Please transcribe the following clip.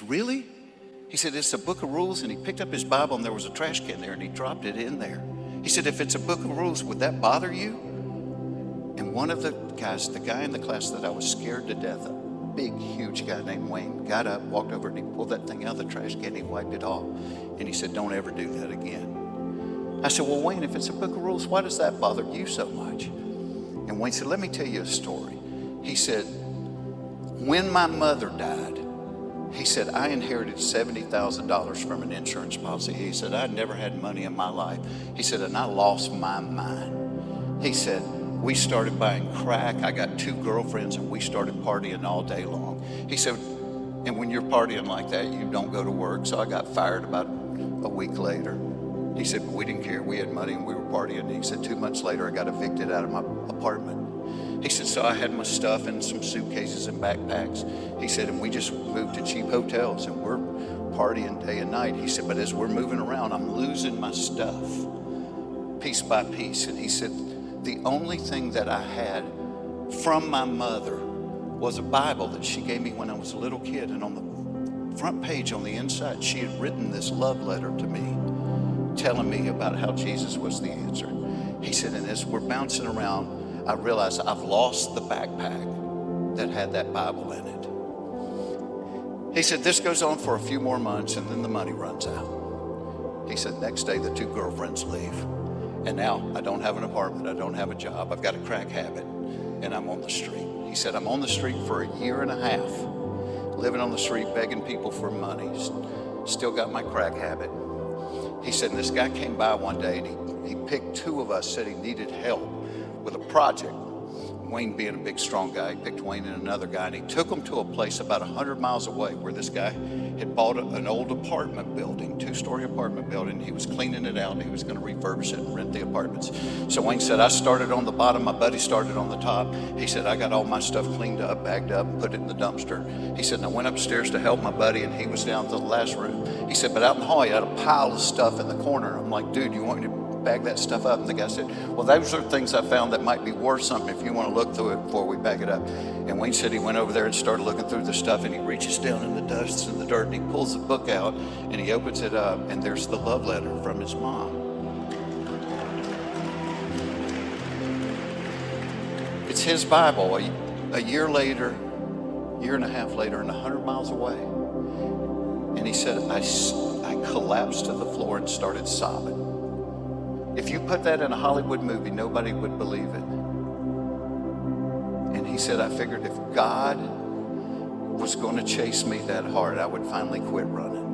really? He said, it's a book of rules. And he picked up his Bible and there was a trash can there and he dropped it in there. He said, if it's a book of rules, would that bother you? And one of the guys, the guy in the class that I was scared to death of, big, huge guy named Wayne, got up, walked over, and he pulled that thing out of the trash can and he wiped it off. And he said, don't ever do that again. I said, well, Wayne, if it's a book of rules, why does that bother you so much? And Wayne said, let me tell you a story. He said, when my mother died, he said, I inherited $70,000 from an insurance policy. He said, I'd never had money in my life. He said, and I lost my mind. He said, we started buying crack. I got 2 girlfriends and we started partying all day long. He said, and when you're partying like that, you don't go to work. So I got fired about a week later. He said, but we didn't care. We had money and we were partying. He said, 2 months later, I got evicted out of my apartment. He said, so I had my stuff in some suitcases and backpacks. He said, and we just moved to cheap hotels and we're partying day and night. He said, but as we're moving around, I'm losing my stuff piece by piece. And he said, the only thing that I had from my mother was a Bible that she gave me when I was a little kid. And on the front page, on the inside, she had written this love letter to me, telling me about how Jesus was the answer. He said, and as we're bouncing around, I realized I've lost the backpack that had that Bible in it. He said, this goes on for a few more months and then the money runs out. He said, next day the 2 girlfriends leave. And now I don't have an apartment. I don't have a job. I've got a crack habit and I'm on the street. He said, I'm on the street for a year and a half, living on the street, begging people for money. Still got my crack habit. He said, and this guy came by one day and he picked 2 of us, said he needed help with a project. Wayne being a big, strong guy, he picked Wayne and another guy, and he took them to a place about 100 miles away where this guy had bought an old apartment building, 2-story apartment building. He was cleaning it out, and he was going to refurbish it and rent the apartments. So Wayne said, I started on the bottom, my buddy started on the top. He said, I got all my stuff cleaned up, bagged up, and put it in the dumpster. He said, and I went upstairs to help my buddy, and he was down to the last room. He said, but out in the hall, he had a pile of stuff in the corner. I'm like, dude, you want me to bag that stuff up? And the guy said, well, those are things I found that might be worth something if you want to look through it before we bag it up. And Wayne said he went over there and started looking through the stuff, and he reaches down in the dust and the dirt and he pulls the book out and he opens it up, and there's the love letter from his mom. It's his Bible. A year later, year and a half later, and 100 miles away. And he said, I collapsed to the floor and started sobbing. If you put that in a Hollywood movie, nobody would believe it. And he said, I figured if God was going to chase me that hard, I would finally quit running.